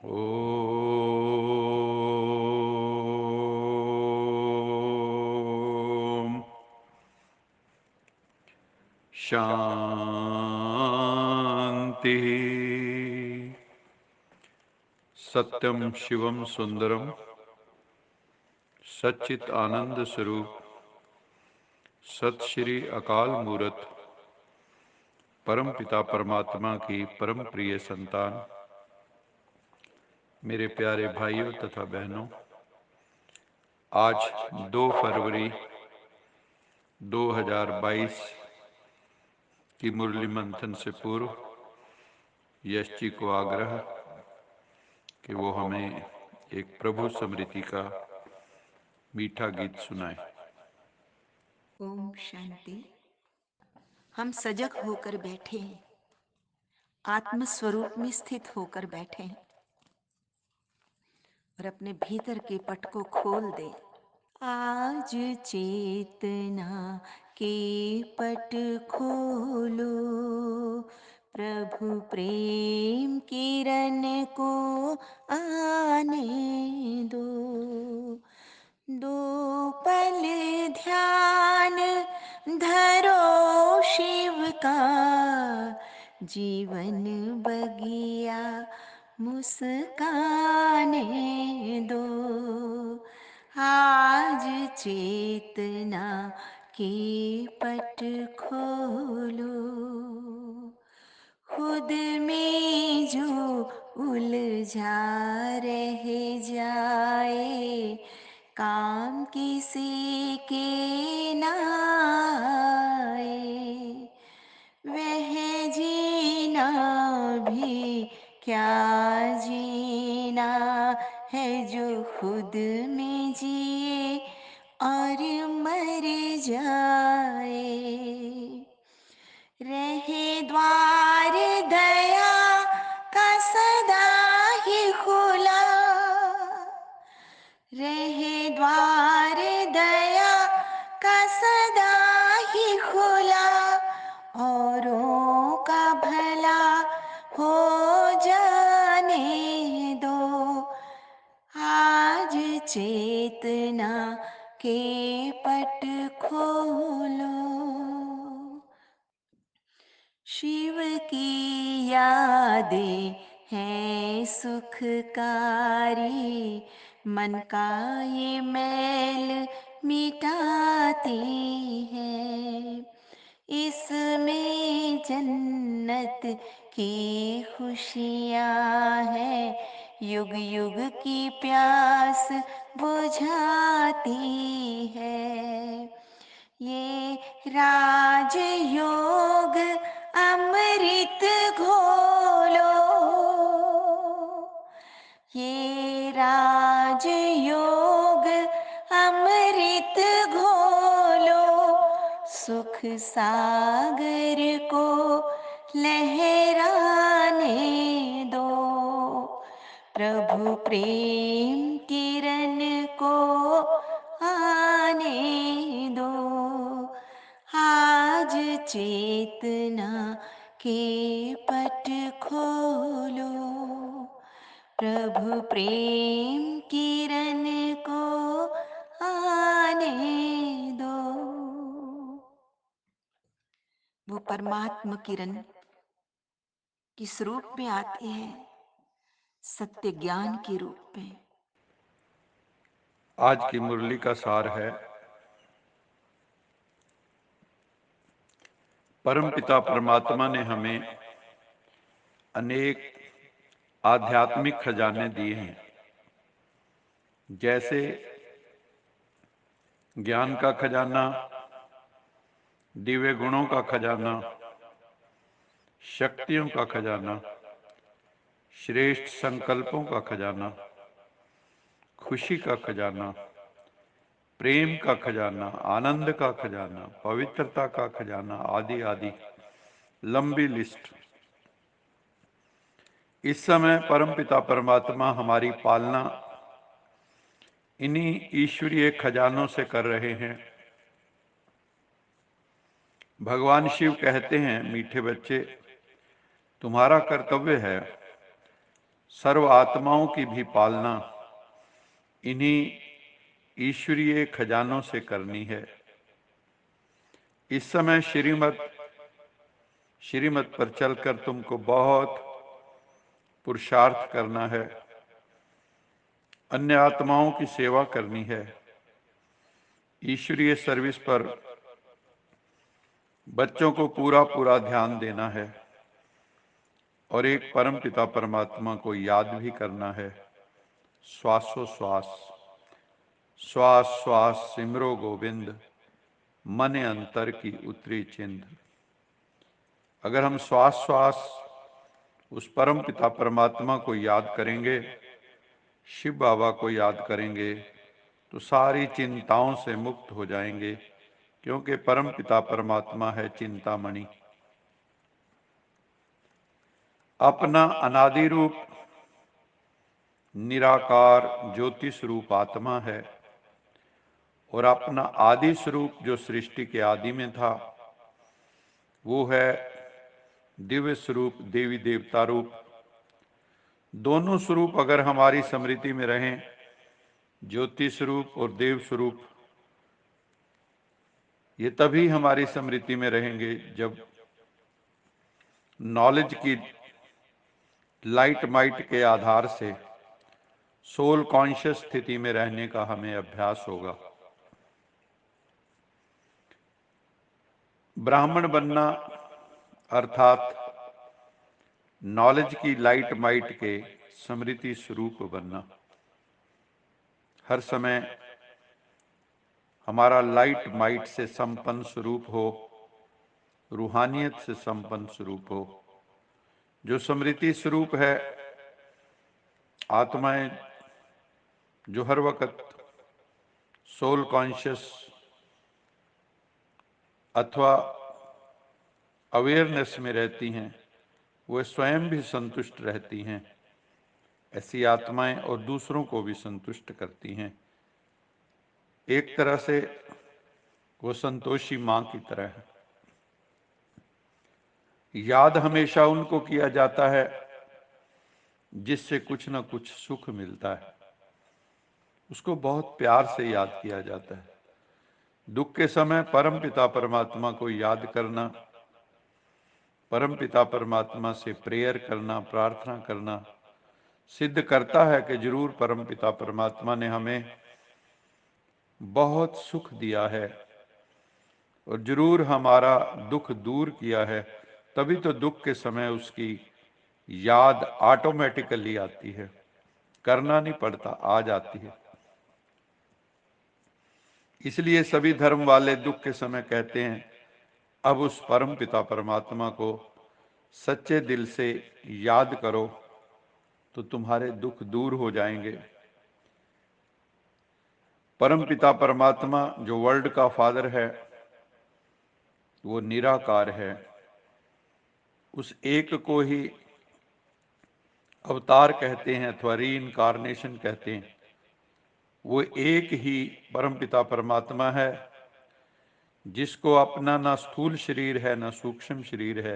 ओम शांति। सत्यम शिवम सुंदरम सच्चित आनंद स्वरूप सत श्री अकाल मूरत परम पिता परमात्मा की परम प्रिय संतान, मेरे प्यारे भाइयों तथा बहनों, आज 2 फरवरी 2022 की मुरली मंथन से पूर्व यश जी को आग्रह कि वो हमें एक प्रभु स्मृति का मीठा गीत सुनाए। ओम शांति। हम सजग होकर बैठे हैं, आत्म स्वरूप में स्थित होकर बैठे हैं और अपने भीतर के पट को खोल दें। आज चेतना के पट खोलो, प्रभु प्रेम किरण को आने दो। दो पल ध्यान धरो शिव का, जीवन बगिया मुस्काने दो। आज चेतना के पट खोलो, खुद में जो उलझा रह जाए, काम किसी के ना आए। वह जीना भी क्या जीना है जो खुद में जिए और मर जाए। रहे द्वार दया का सदा ही खुला, रहे द्वार दया का सदा ही खुला, औरों का भला हो जाने दो। आज चेतना के पट खोलो, शिव की यादें हैं सुखकारी, मन का ये मैल मिटाती है। इसमें जन्नत की खुशियाँ हैं, युग युग की प्यास बुझाती है। ये राजयोग अमृत घोलो, ये राजयोग अमृत घोलो, सुख सागर को लहराने दो। प्रभु प्रेम किरण को आने दो। आज चेतना के पट खोलो, प्रभु प्रेम किरण को आने दो। वो परमात्मा किरण किस रूप में आते हैं? सत्य ज्ञान के रूप में। आज की मुरली का सार है, परम पिता परमात्मा ने हमें अनेक आध्यात्मिक खजाने दिए हैं, जैसे ज्ञान का खजाना, दिव्य गुणों का खजाना, शक्तियों का खजाना, श्रेष्ठ संकल्पों का खजाना, खुशी का खजाना, प्रेम का खजाना, आनंद का खजाना, पवित्रता का खजाना, आदि आदि लंबी लिस्ट। इस समय परमपिता परमात्मा हमारी पालना इन्हीं ईश्वरीय खजानों से कर रहे हैं। भगवान शिव कहते हैं, मीठे बच्चे, तुम्हारा कर्तव्य है सर्व आत्माओं की भी पालना इन्हीं ईश्वरीय खजानों से करनी है। इस समय श्रीमत पर चलकर तुमको बहुत पुरुषार्थ करना है, अन्य आत्माओं की सेवा करनी है, ईश्वरीय सर्विस पर बच्चों को पूरा पूरा ध्यान देना है और एक परम पिता परमात्मा को याद भी करना है। श्वासोश्वास, श्वास श्वास सिमरो गोविंद, मन अंतर की उतरी चिंध। अगर हम श्वास श्वास उस परम पिता परमात्मा को याद करेंगे, शिव बाबा को याद करेंगे, तो सारी चिंताओं से मुक्त हो जाएंगे, क्योंकि परम पिता परमात्मा है चिंतामणि। अपना अनादि रूप निराकार ज्योति स्वरूप आत्मा है और अपना आदि स्वरूप जो सृष्टि के आदि में था वो है दिव्य स्वरूप देवी देवता रूप। दोनों स्वरूप अगर हमारी स्मृति में रहें, ज्योति स्वरूप और देव स्वरूप, ये तभी हमारी स्मृति में रहेंगे जब नॉलेज की लाइट माइट के आधार से सोल कॉन्शियस स्थिति में रहने का हमें अभ्यास होगा। ब्राह्मण बनना अर्थात नॉलेज की लाइट माइट के स्मृति स्वरूप बनना। हर समय हमारा लाइट माइट से संपन्न स्वरूप हो, रूहानियत से संपन्न स्वरूप हो। जो स्मृति स्वरूप है, आत्माएं जो हर वक्त सोल कॉन्शियस अथवा अवेयरनेस में रहती हैं, वो स्वयं भी संतुष्ट रहती हैं। ऐसी आत्माएं और दूसरों को भी संतुष्ट करती हैं। एक तरह से वो संतोषी मां की तरह है। याद हमेशा उनको किया जाता है जिससे कुछ ना कुछ सुख मिलता है, उसको बहुत प्यार से याद किया जाता है। दुख के समय परम पिता परमात्मा को याद करना, परम पिता परमात्मा से प्रेयर करना, प्रार्थना करना सिद्ध करता है कि जरूर परम पिता परमात्मा ने हमें बहुत सुख दिया है और जरूर हमारा दुख दूर किया है। तभी तो दुख के समय उसकी याद ऑटोमेटिकली आती है, करना नहीं पड़ता, आ जाती है। इसलिए सभी धर्म वाले दुख के समय कहते हैं, अब उस परम पिता परमात्मा को सच्चे दिल से याद करो तो तुम्हारे दुख दूर हो जाएंगे। परम पिता परमात्मा जो वर्ल्ड का फादर है, वो निराकार है। उस एक को ही अवतार कहते हैं अथवा रीइंकारनेशन कहते हैं। वो एक ही परम पिता परमात्मा है जिसको अपना ना स्थूल शरीर है ना सूक्ष्म शरीर है,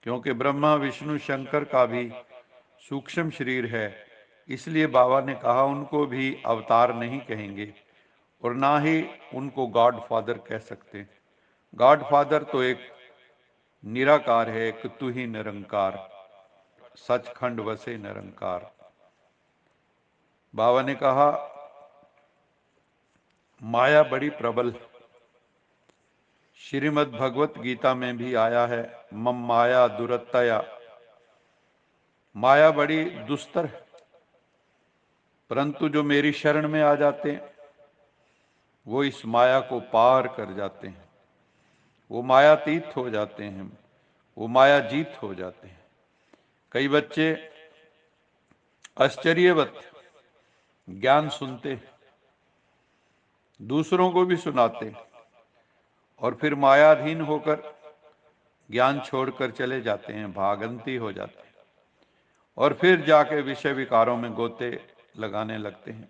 क्योंकि ब्रह्मा विष्णु शंकर का भी सूक्ष्म शरीर है। इसलिए बाबा ने कहा उनको भी अवतार नहीं कहेंगे और ना ही उनको गॉड फादर कह सकते। गॉड फादर तो एक निराकार है, एक तू ही निरंकार, सचखंड वसे निरंकार। बाबा ने कहा माया बड़ी प्रबल, श्रीमद् भगवत गीता में भी आया है, मम माया दुरत्तया। माया बड़ी दुस्तर है, परंतु जो मेरी शरण में आ जाते हैं वो इस माया को पार कर जाते हैं, वो मायातीत हो जाते हैं, वो माया जीत हो जाते हैं। कई बच्चे आश्चर्यवत ज्ञान सुनते, दूसरों को भी सुनाते और फिर मायाधीन होकर ज्ञान छोड़कर चले जाते हैं, भागंती हो जाते हैं और फिर जाके विषय विकारों में गोते लगाने लगते हैं,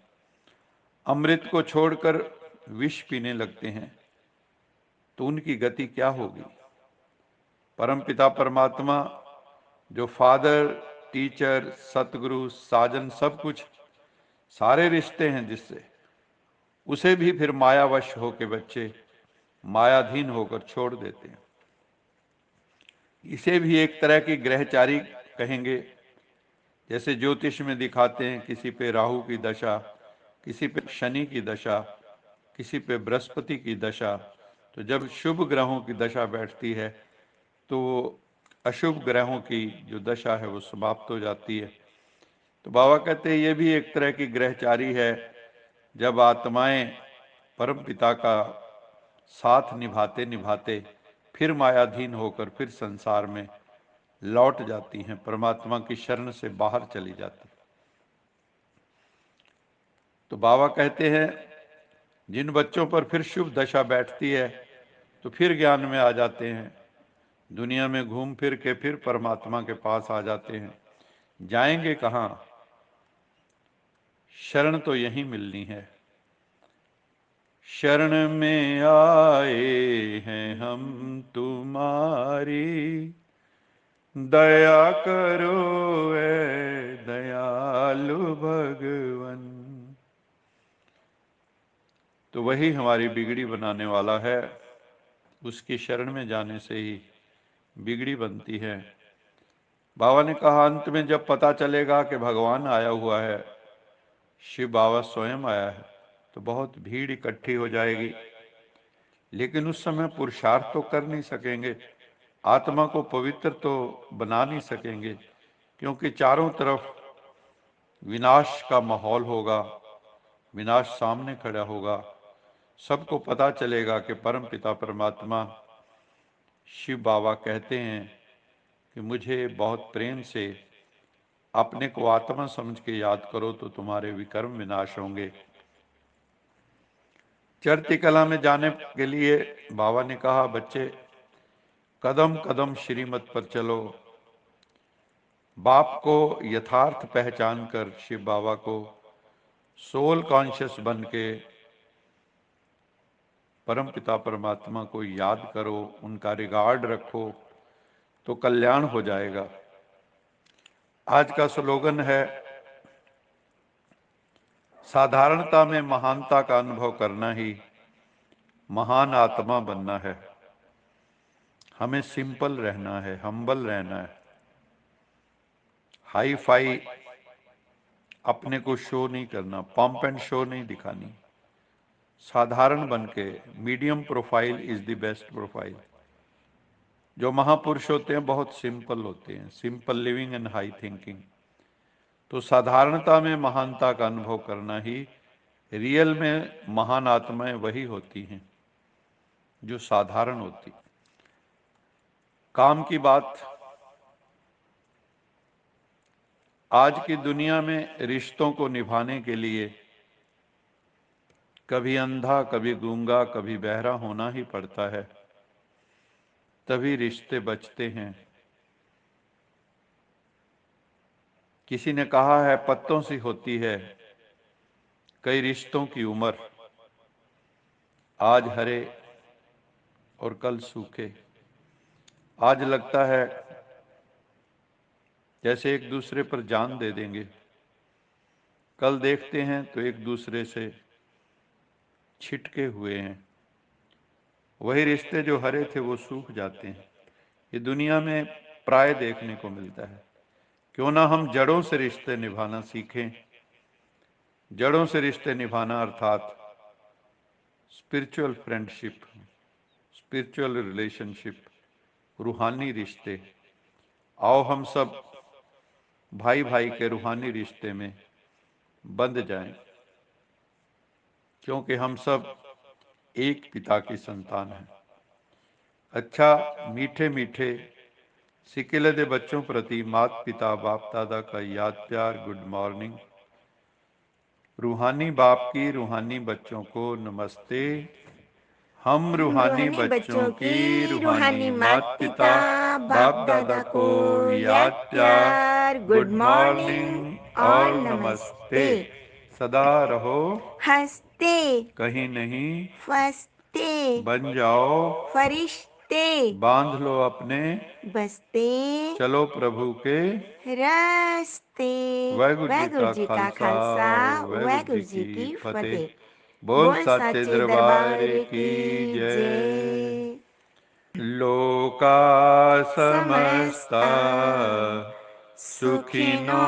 अमृत को छोड़कर विष पीने लगते हैं। तो उनकी गति क्या होगी? परमपिता परमात्मा जो फादर टीचर, सतगुरु, साजन, सब कुछ, सारे रिश्ते हैं जिससे, उसे भी फिर मायावश होकर बच्चे मायाधीन होकर छोड़ देते हैं। इसे भी एक तरह की ग्रहचारी कहेंगे। जैसे ज्योतिष में दिखाते हैं, किसी पे राहु की दशा, किसी पे शनि की दशा, किसी पे बृहस्पति की दशा, तो जब शुभ ग्रहों की दशा बैठती है तो अशुभ ग्रहों की जो दशा है वो समाप्त हो जाती है। तो बाबा कहते हैं ये भी एक तरह की ग्रहचारी है। जब आत्माएं परम पिता का साथ निभाते निभाते फिर मायाधीन होकर फिर संसार में लौट जाती हैं, परमात्मा की शरण से बाहर चली जाती। तो बाबा कहते हैं जिन बच्चों पर फिर शुभ दशा बैठती है तो फिर ज्ञान में आ जाते हैं, दुनिया में घूम फिर के फिर परमात्मा के पास आ जाते हैं। जाएंगे कहाँ? शरण तो यहीं मिलनी है। शरण में आए हैं हम तुम्हारी, दया करो ए दयालु भगवन। तो वही हमारी बिगड़ी बनाने वाला है, उसकी शरण में जाने से ही बिगड़ी बनती है। बाबा ने कहा अंत में जब पता चलेगा कि भगवान आया हुआ है, शिव बाबा स्वयं आया है, तो बहुत भीड़ इकट्ठी हो जाएगी, लेकिन उस समय पुरुषार्थ तो कर नहीं सकेंगे, आत्मा को पवित्र तो बना नहीं सकेंगे, क्योंकि चारों तरफ विनाश का माहौल होगा, विनाश सामने खड़ा होगा। सबको पता चलेगा कि परम पिता परमात्मा शिव बाबा कहते हैं कि मुझे बहुत प्रेम से अपने को आत्मा समझ के याद करो तो तुम्हारे विकर्म विनाश होंगे। चढ़ती कला में जाने के लिए बाबा ने कहा बच्चे कदम कदम श्रीमत पर चलो। बाप को यथार्थ पहचान कर शिव बाबा को सोल कॉन्शियस बन के परम पिता परमात्मा को याद करो, उनका रिगार्ड रखो तो कल्याण हो जाएगा। आज का स्लोगन है साधारणता में महानता का अनुभव करना ही महान आत्मा बनना है। हमें सिंपल रहना है, हम्बल रहना है, हाई फाई अपने को शो नहीं करना, पंप एंड शो नहीं दिखानी। साधारण बन के medium profile is the best profile. जो महापुरुष होते हैं बहुत सिंपल होते हैं, simple living and high thinking. तो साधारणता में महानता का अनुभव करना ही रियल में महान आत्माएं वही होती हैं जो साधारण होती। काम की बात, आज की दुनिया में रिश्तों को निभाने के लिए कभी अंधा, कभी गूंगा, कभी बहरा होना ही पड़ता है, तभी रिश्ते बचते हैं। किसी ने कहा है पत्तों सी होती है कई रिश्तों की उम्र, आज हरे और कल सूखे। आज लगता है जैसे एक दूसरे पर जान दे देंगे, कल देखते हैं तो एक दूसरे से छिटके हुए हैं। वही रिश्ते जो हरे थे वो सूख जाते हैं। ये दुनिया में प्राय देखने को मिलता है। क्यों ना हम जड़ों से रिश्ते निभाना सीखें। जड़ों से रिश्ते निभाना अर्थात स्पिरिचुअल फ्रेंडशिप, स्पिरिचुअल रिलेशनशिप, रूहानी रिश्ते। आओ हम सब भाई भाई के रूहानी रिश्ते में बंध जाएं, क्योंकि हम सब एक पिता की संतान हैं। अच्छा मीठे मीठे सिकिले दे बच्चों प्रति माता पिता बाप दादा का याद प्यार, गुड मॉर्निंग। रूहानी बाप की रूहानी बच्चों को नमस्ते। हम रूहानी बच्चों की रूहानी माता पिता बाप दादा को याद प्यार, गुड मॉर्निंग और नमस्ते। सदा रहो हंसते कहीं नहीं फंसते बन जाओ फरिश्ते बसते बांध लो अपने बसते चलो प्रभु के रस्ते। वाहिगुरु जी का खालसा वाहिगुरु जी की फतेह। फतेह। बोल बोल साचे साचे दरबार दरबार की की जय। जय। लोका समस्ता सुखिनो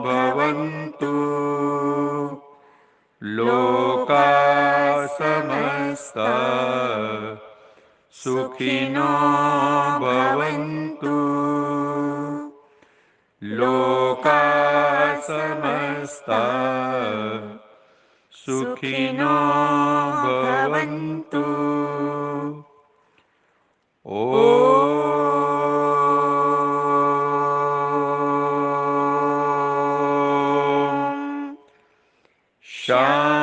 भवन्तु। लोका समस्ता सुखिनो भवन्तु। लोका समस्ता सुखिनो भवन्तु। ओम शांति